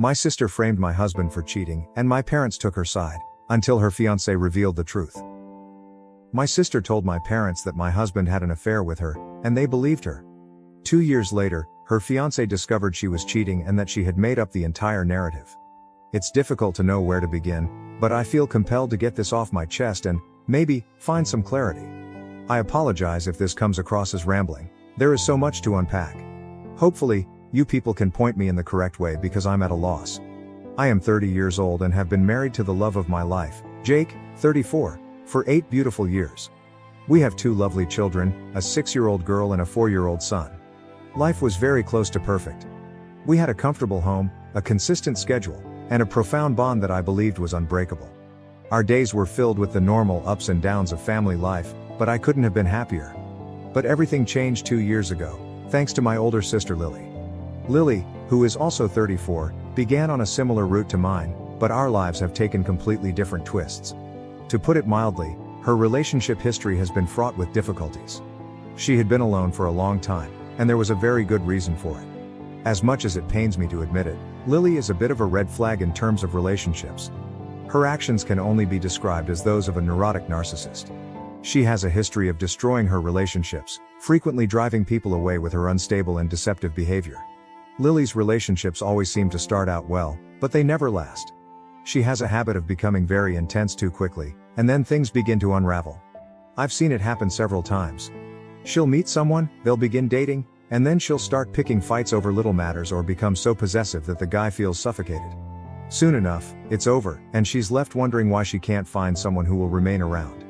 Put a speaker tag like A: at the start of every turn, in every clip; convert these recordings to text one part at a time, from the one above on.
A: My sister framed my husband for cheating, and my parents took her side, until her fiancé revealed the truth. My sister told my parents that my husband had an affair with her, and they believed her. 2 years later, her fiancé discovered she was cheating and that she had made up the entire narrative. It's difficult to know where to begin, but I feel compelled to get this off my chest and, maybe, find some clarity. I apologize if this comes across as rambling. There is so much to unpack. Hopefully, you people can point me in the correct way because I'm at a loss. I am 30 years old and have been married to the love of my life, Jake, 34, for 8 beautiful years. We have 2 lovely children, a 6-year-old girl and a 4-year-old son. Life was very close to perfect. We had a comfortable home, a consistent schedule, and a profound bond that I believed was unbreakable. Our days were filled with the normal ups and downs of family life, but I couldn't have been happier. But everything changed 2 years ago, thanks to my older sister Lily. Lily, who is also 34, began on a similar route to mine, but our lives have taken completely different twists. To put it mildly, her relationship history has been fraught with difficulties. She had been alone for a long time, and there was a very good reason for it. As much as it pains me to admit it, Lily is a bit of a red flag in terms of relationships. Her actions can only be described as those of a neurotic narcissist. She has a history of destroying her relationships, frequently driving people away with her unstable and deceptive behavior. Lily's relationships always seem to start out well, but they never last. She has a habit of becoming very intense too quickly, and then things begin to unravel. I've seen it happen several times. She'll meet someone, they'll begin dating, and then she'll start picking fights over little matters or become so possessive that the guy feels suffocated. Soon enough, it's over, and she's left wondering why she can't find someone who will remain around.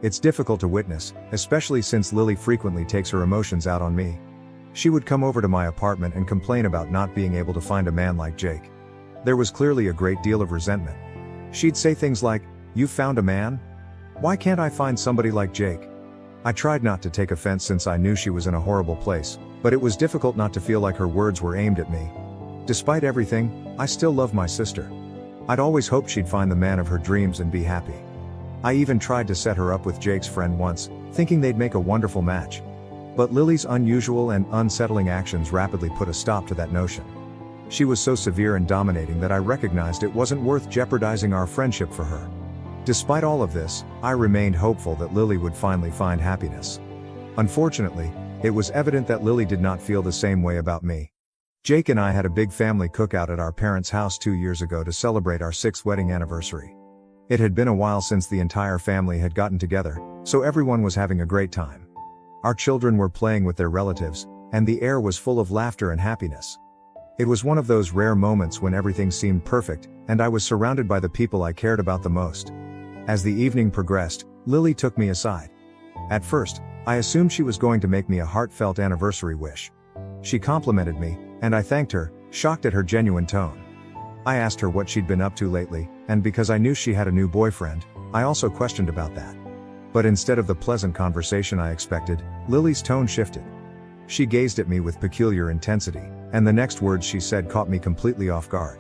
A: It's difficult to witness, especially since Lily frequently takes her emotions out on me. She would come over to my apartment and complain about not being able to find a man like Jake. There was clearly a great deal of resentment. She'd say things like, "You found a man? Why can't I find somebody like Jake?" I tried not to take offense since I knew she was in a horrible place, but it was difficult not to feel like her words were aimed at me. Despite everything, I still love my sister. I'd always hoped she'd find the man of her dreams and be happy. I even tried to set her up with Jake's friend once, thinking they'd make a wonderful match. But Lily's unusual and unsettling actions rapidly put a stop to that notion. She was so severe and dominating that I recognized it wasn't worth jeopardizing our friendship for her. Despite all of this, I remained hopeful that Lily would finally find happiness. Unfortunately, it was evident that Lily did not feel the same way about me. Jake and I had a big family cookout at our parents' house 2 years ago to celebrate our 6th wedding anniversary. It had been a while since the entire family had gotten together, so everyone was having a great time. Our children were playing with their relatives, and the air was full of laughter and happiness. It was one of those rare moments when everything seemed perfect, and I was surrounded by the people I cared about the most. As the evening progressed, Lily took me aside. At first, I assumed she was going to make me a heartfelt anniversary wish. She complimented me, and I thanked her, shocked at her genuine tone. I asked her what she'd been up to lately, and because I knew she had a new boyfriend, I also questioned about that. But instead of the pleasant conversation I expected, Lily's tone shifted. She gazed at me with peculiar intensity, and the next words she said caught me completely off guard.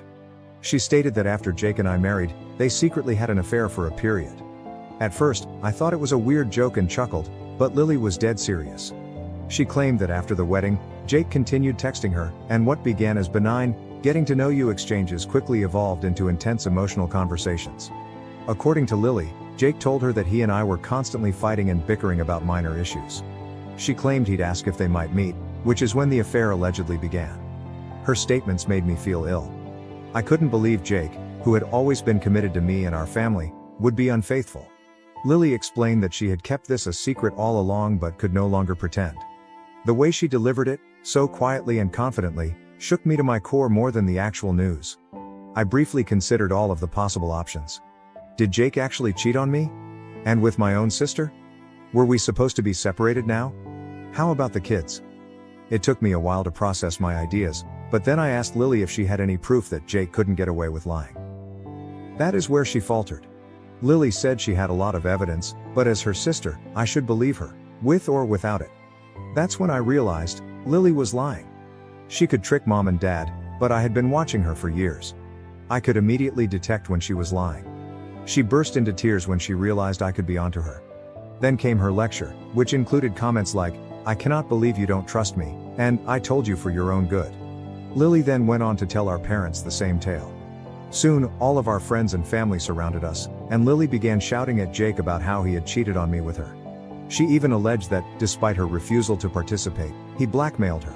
A: She stated that after Jake and I married, they secretly had an affair for a period. At first, I thought it was a weird joke and chuckled, but Lily was dead serious. She claimed that after the wedding, Jake continued texting her, and what began as benign, getting-to-know-you exchanges quickly evolved into intense emotional conversations. According to Lily, Jake told her that he and I were constantly fighting and bickering about minor issues. She claimed he'd ask if they might meet, which is when the affair allegedly began. Her statements made me feel ill. I couldn't believe Jake, who had always been committed to me and our family, would be unfaithful. Lily explained that she had kept this a secret all along but could no longer pretend. The way she delivered it, so quietly and confidently, shook me to my core more than the actual news. I briefly considered all of the possible options. Did Jake actually cheat on me? And with my own sister? Were we supposed to be separated now? How about the kids? It took me a while to process my ideas, but then I asked Lily if she had any proof that Jake couldn't get away with lying. That is where she faltered. Lily said she had a lot of evidence, but as her sister, I should believe her, with or without it. That's when I realized, Lily was lying. She could trick mom and dad, but I had been watching her for years. I could immediately detect when she was lying. She burst into tears when she realized I could be onto her. Then came her lecture, which included comments like, "I cannot believe you don't trust me," and "I told you for your own good." Lily then went on to tell our parents the same tale. Soon, all of our friends and family surrounded us, and Lily began shouting at Jake about how he had cheated on me with her. She even alleged that, despite her refusal to participate, he blackmailed her.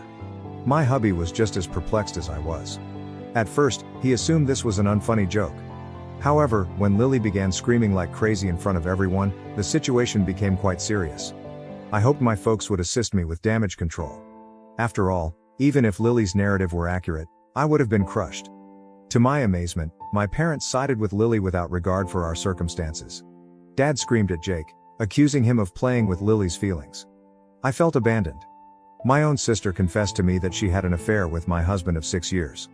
A: My hubby was just as perplexed as I was. At first, he assumed this was an unfunny joke. However, when Lily began screaming like crazy in front of everyone, the situation became quite serious. I hoped my folks would assist me with damage control. After all, even if Lily's narrative were accurate, I would have been crushed. To my amazement, my parents sided with Lily without regard for our circumstances. Dad screamed at Jake, accusing him of playing with Lily's feelings. I felt abandoned. My own sister confessed to me that she had an affair with my husband of 6 years.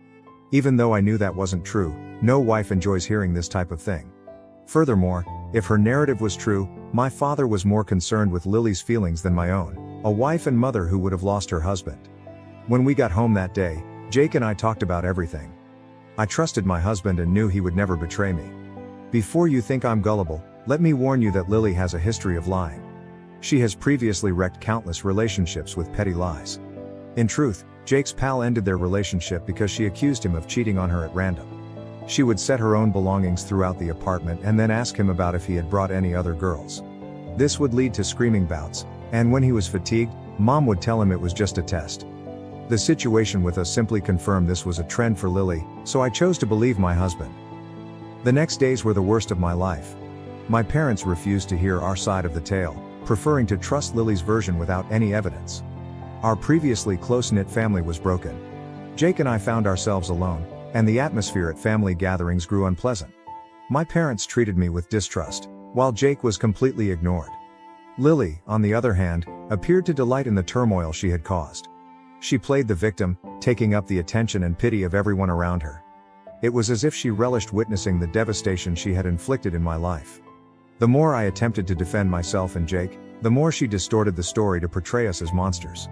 A: Even though I knew that wasn't true, no wife enjoys hearing this type of thing. Furthermore, if her narrative was true, my father was more concerned with Lily's feelings than my own, a wife and mother who would have lost her husband. When we got home that day, Jake and I talked about everything. I trusted my husband and knew he would never betray me. Before you think I'm gullible, let me warn you that Lily has a history of lying. She has previously wrecked countless relationships with petty lies. In truth, Jake's pal ended their relationship because she accused him of cheating on her at random. She would set her own belongings throughout the apartment and then ask him about if he had brought any other girls. This would lead to screaming bouts, and when he was fatigued, Mom would tell him it was just a test. The situation with us simply confirmed this was a trend for Lily, so I chose to believe my husband. The next days were the worst of my life. My parents refused to hear our side of the tale, preferring to trust Lily's version without any evidence. Our previously close-knit family was broken. Jake and I found ourselves alone, and the atmosphere at family gatherings grew unpleasant. My parents treated me with distrust, while Jake was completely ignored. Lily, on the other hand, appeared to delight in the turmoil she had caused. She played the victim, taking up the attention and pity of everyone around her. It was as if she relished witnessing the devastation she had inflicted in my life. The more I attempted to defend myself and Jake, the more she distorted the story to portray us as monsters.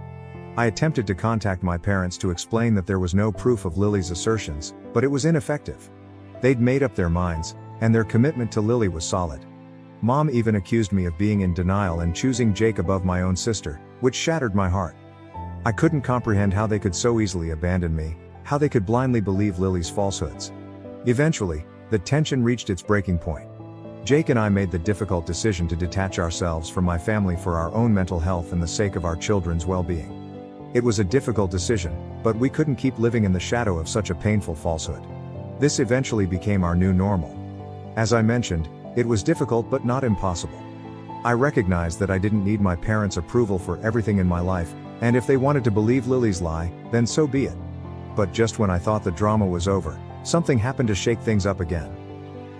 A: I attempted to contact my parents to explain that there was no proof of Lily's assertions, but it was ineffective. They'd made up their minds, and their commitment to Lily was solid. Mom even accused me of being in denial and choosing Jake above my own sister, which shattered my heart. I couldn't comprehend how they could so easily abandon me, how they could blindly believe Lily's falsehoods. Eventually, the tension reached its breaking point. Jake and I made the difficult decision to detach ourselves from my family for our own mental health and the sake of our children's well-being. It was a difficult decision, but we couldn't keep living in the shadow of such a painful falsehood. This eventually became our new normal. As I mentioned, it was difficult but not impossible. I recognized that I didn't need my parents' approval for everything in my life, and if they wanted to believe Lily's lie, then so be it. But just when I thought the drama was over, something happened to shake things up again.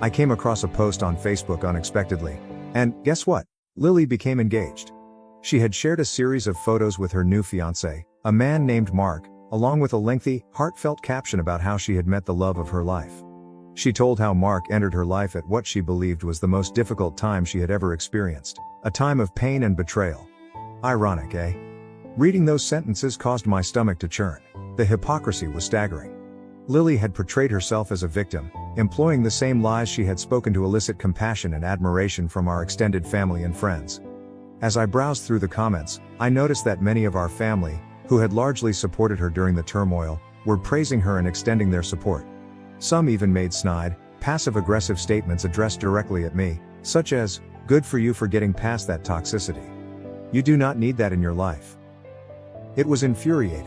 A: I came across a post on Facebook unexpectedly, and guess what? Lily became engaged. She had shared a series of photos with her new fiancé, a man named Mark, along with a lengthy, heartfelt caption about how she had met the love of her life. She told how Mark entered her life at what she believed was the most difficult time she had ever experienced, a time of pain and betrayal. Ironic, eh? Reading those sentences caused my stomach to churn. The hypocrisy was staggering. Lily had portrayed herself as a victim, employing the same lies she had spoken to elicit compassion and admiration from our extended family and friends. As I browsed through the comments, I noticed that many of our family, who had largely supported her during the turmoil, were praising her and extending their support. Some even made snide, passive-aggressive statements addressed directly at me, such as, "Good for you for getting past that toxicity. You do not need that in your life." It was infuriating.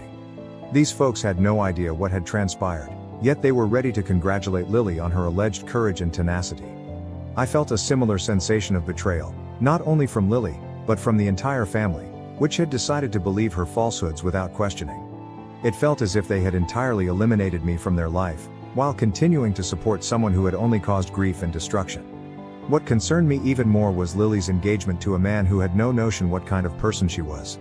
A: These folks had no idea what had transpired, yet they were ready to congratulate Lily on her alleged courage and tenacity. I felt a similar sensation of betrayal, not only from Lily, but from the entire family, which had decided to believe her falsehoods without questioning. It felt as if they had entirely eliminated me from their life, while continuing to support someone who had only caused grief and destruction. What concerned me even more was Lily's engagement to a man who had no notion what kind of person she was.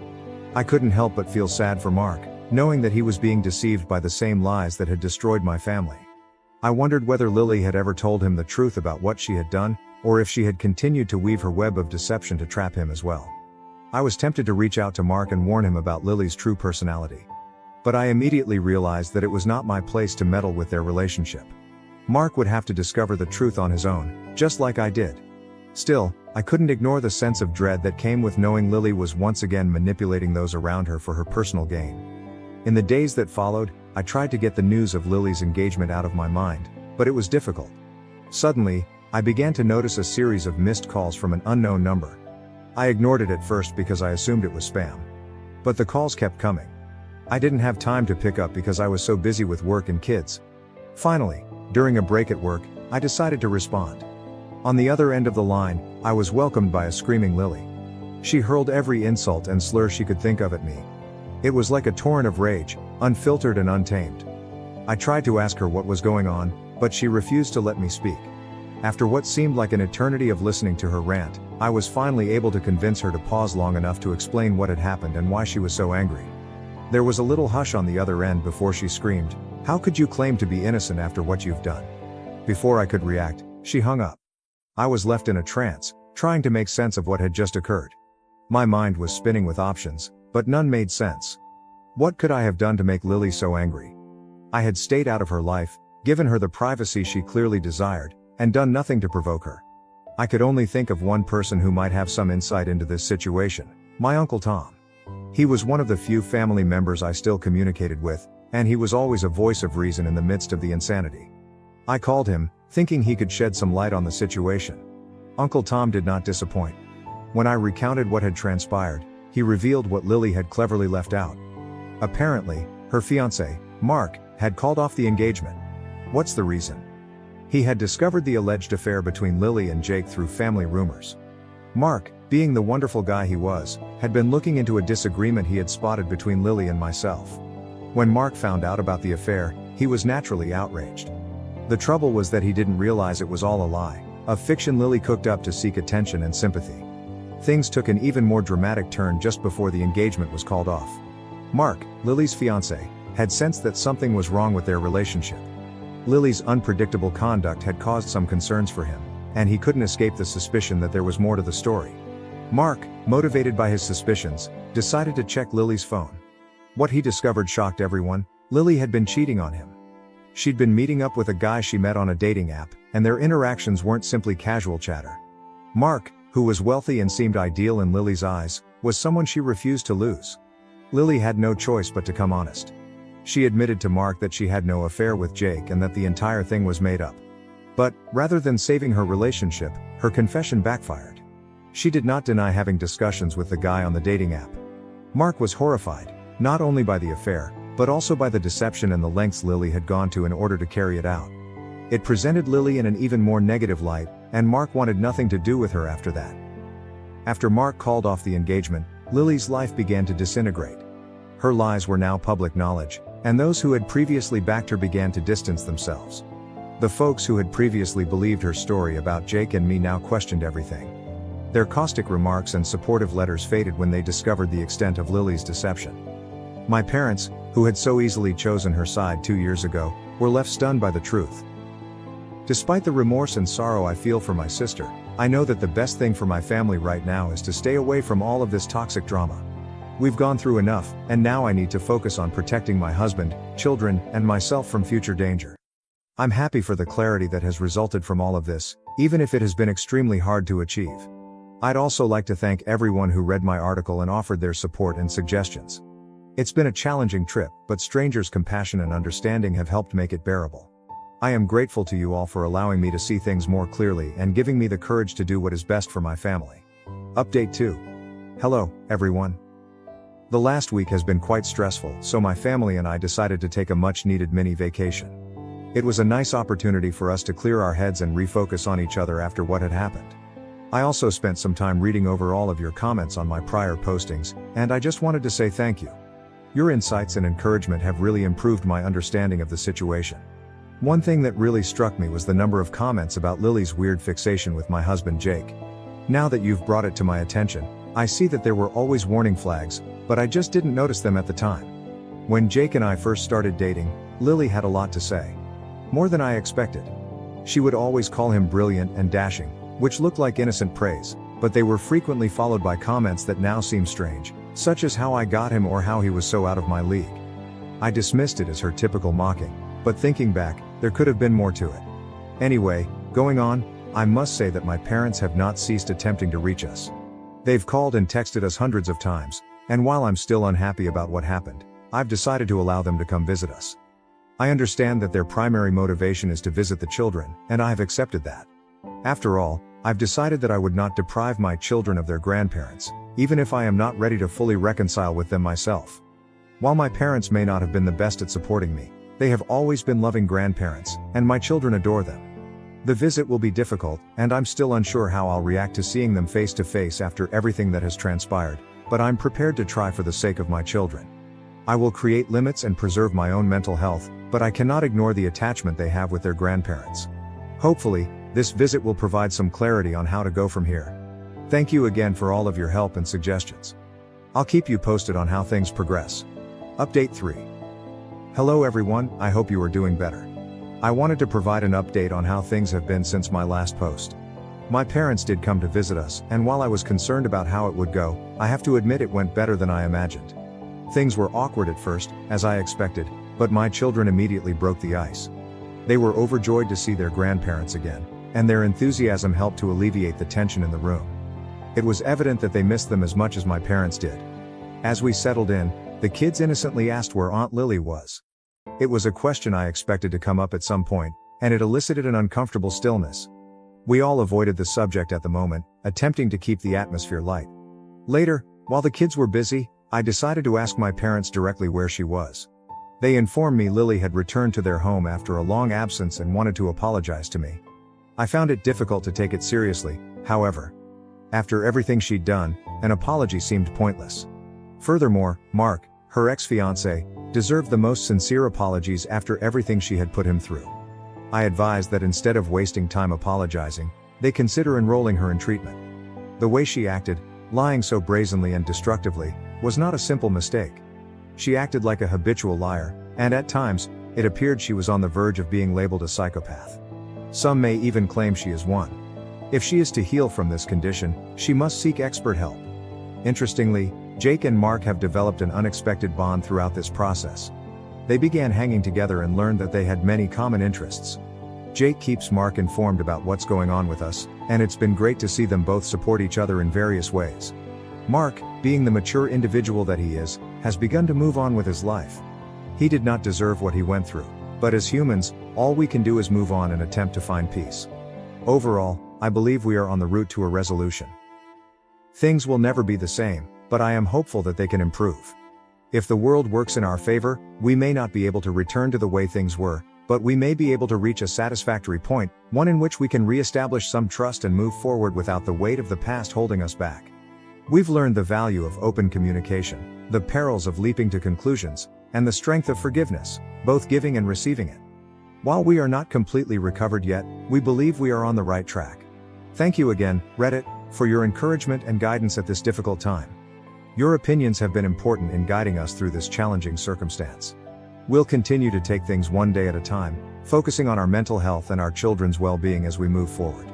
A: I couldn't help but feel sad for Mark, knowing that he was being deceived by the same lies that had destroyed my family. I wondered whether Lily had ever told him the truth about what she had done, or if she had continued to weave her web of deception to trap him as well. I was tempted to reach out to Mark and warn him about Lily's true personality. But I immediately realized that it was not my place to meddle with their relationship. Mark would have to discover the truth on his own, just like I did. Still, I couldn't ignore the sense of dread that came with knowing Lily was once again manipulating those around her for her personal gain. In the days that followed, I tried to get the news of Lily's engagement out of my mind, but it was difficult. Suddenly, I began to notice a series of missed calls from an unknown number. I ignored it at first because I assumed it was spam. But the calls kept coming. I didn't have time to pick up because I was so busy with work and kids. Finally, during a break at work, I decided to respond. On the other end of the line, I was welcomed by a screaming Lily. She hurled every insult and slur she could think of at me. It was like a torrent of rage, unfiltered and untamed. I tried to ask her what was going on, but she refused to let me speak. After what seemed like an eternity of listening to her rant, I was finally able to convince her to pause long enough to explain what had happened and why she was so angry. There was a little hush on the other end before she screamed, "How could you claim to be innocent after what you've done?" Before I could react, she hung up. I was left in a trance, trying to make sense of what had just occurred. My mind was spinning with options, but none made sense. What could I have done to make Lily so angry? I had stayed out of her life, given her the privacy she clearly desired, and done nothing to provoke her. I could only think of one person who might have some insight into this situation: my Uncle Tom. He was one of the few family members I still communicated with, and he was always a voice of reason in the midst of the insanity. I called him, thinking he could shed some light on the situation. Uncle Tom did not disappoint. When I recounted what had transpired, he revealed what Lily had cleverly left out. Apparently, her fiancé, Mark, had called off the engagement. What's the reason? He had discovered the alleged affair between Lily and Jake through family rumors. Mark, being the wonderful guy he was, had been looking into a disagreement he had spotted between Lily and myself. When Mark found out about the affair, he was naturally outraged. The trouble was that he didn't realize it was all a lie, a fiction Lily cooked up to seek attention and sympathy. Things took an even more dramatic turn just before the engagement was called off. Mark, Lily's fiancé, had sensed that something was wrong with their relationship. Lily's unpredictable conduct had caused some concerns for him, and he couldn't escape the suspicion that there was more to the story. Mark, motivated by his suspicions, decided to check Lily's phone. What he discovered shocked everyone: Lily had been cheating on him. She'd been meeting up with a guy she met on a dating app, and their interactions weren't simply casual chatter. Mark, who was wealthy and seemed ideal in Lily's eyes, was someone she refused to lose. Lily had no choice but to come honest. She admitted to Mark that she had no affair with Jake and that the entire thing was made up. But, rather than saving her relationship, her confession backfired. She did not deny having discussions with the guy on the dating app. Mark was horrified, not only by the affair, but also by the deception and the lengths Lily had gone to in order to carry it out. It presented Lily in an even more negative light, and Mark wanted nothing to do with her after that. After Mark called off the engagement, Lily's life began to disintegrate. Her lies were now public knowledge, and those who had previously backed her began to distance themselves. The folks who had previously believed her story about Jake and me now questioned everything. Their caustic remarks and supportive letters faded when they discovered the extent of Lily's deception. My parents, who had so easily chosen her side 2 years ago, were left stunned by the truth. Despite the remorse and sorrow I feel for my sister, I know that the best thing for my family right now is to stay away from all of this toxic drama. We've gone through enough, and now I need to focus on protecting my husband, children, and myself from future danger. I'm happy for the clarity that has resulted from all of this, even if it has been extremely hard to achieve. I'd also like to thank everyone who read my article and offered their support and suggestions. It's been a challenging trip, but strangers' compassion and understanding have helped make it bearable. I am grateful to you all for allowing me to see things more clearly and giving me the courage to do what is best for my family. Update 2. Hello, everyone. The last week has been quite stressful, so my family and I decided to take a much-needed mini vacation. It was a nice opportunity for us to clear our heads and refocus on each other after what had happened. I also spent some time reading over all of your comments on my prior postings, and I just wanted to say thank you. Your insights and encouragement have really improved my understanding of the situation. One thing that really struck me was the number of comments about Lily's weird fixation with my husband Jake. Now that you've brought it to my attention, I see that there were always warning flags, but I just didn't notice them at the time. When Jake and I first started dating, Lily had a lot to say. More than I expected. She would always call him brilliant and dashing, which looked like innocent praise, but they were frequently followed by comments that now seem strange, such as how I got him or how he was so out of my league. I dismissed it as her typical mocking, but thinking back, there could have been more to it. Anyway, going on, I must say that my parents have not ceased attempting to reach us. They've called and texted us hundreds of times, and while I'm still unhappy about what happened, I've decided to allow them to come visit us. I understand that their primary motivation is to visit the children, and I have accepted that. After all, I've decided that I would not deprive my children of their grandparents, even if I am not ready to fully reconcile with them myself. While my parents may not have been the best at supporting me, they have always been loving grandparents, and my children adore them. The visit will be difficult, and I'm still unsure how I'll react to seeing them face to face after everything that has transpired, but I'm prepared to try for the sake of my children. I will create limits and preserve my own mental health, but I cannot ignore the attachment they have with their grandparents. Hopefully, this visit will provide some clarity on how to go from here. Thank you again for all of your help and suggestions. I'll keep you posted on how things progress. Update 3. Hello everyone, I hope you are doing better. I wanted to provide an update on how things have been since my last post. My parents did come to visit us, and while I was concerned about how it would go, I have to admit it went better than I imagined. Things were awkward at first, as I expected, but my children immediately broke the ice. They were overjoyed to see their grandparents again, and their enthusiasm helped to alleviate the tension in the room. It was evident that they missed them as much as my parents did. As we settled in, the kids innocently asked where Aunt Lily was. It was a question I expected to come up at some point, and it elicited an uncomfortable stillness. We all avoided the subject at the moment, attempting to keep the atmosphere light. Later, while the kids were busy, I decided to ask my parents directly where she was. They informed me Lily had returned to their home after a long absence and wanted to apologize to me. I found it difficult to take it seriously, however. After everything she'd done, an apology seemed pointless. Furthermore, Mark, her ex-fiancé, deserved the most sincere apologies after everything she had put him through. I advised that instead of wasting time apologizing, they consider enrolling her in treatment. The way she acted, lying so brazenly and destructively, was not a simple mistake. She acted like a habitual liar, and at times, it appeared she was on the verge of being labeled a psychopath. Some may even claim she is one. If she is to heal from this condition, she must seek expert help. Interestingly, Jake and Mark have developed an unexpected bond throughout this process. They began hanging together and learned that they had many common interests. Jake keeps Mark informed about what's going on with us, and it's been great to see them both support each other in various ways. Mark, being the mature individual that he is, has begun to move on with his life. He did not deserve what he went through, but as humans, all we can do is move on and attempt to find peace. Overall, I believe we are on the route to a resolution. Things will never be the same, but I am hopeful that they can improve. If the world works in our favor, we may not be able to return to the way things were, but we may be able to reach a satisfactory point, one in which we can re-establish some trust and move forward without the weight of the past holding us back. We've learned the value of open communication, the perils of leaping to conclusions, and the strength of forgiveness, both giving and receiving it. While we are not completely recovered yet, we believe we are on the right track. Thank you again, Reddit, for your encouragement and guidance at this difficult time. Your opinions have been important in guiding us through this challenging circumstance. We'll continue to take things one day at a time, focusing on our mental health and our children's well-being as we move forward.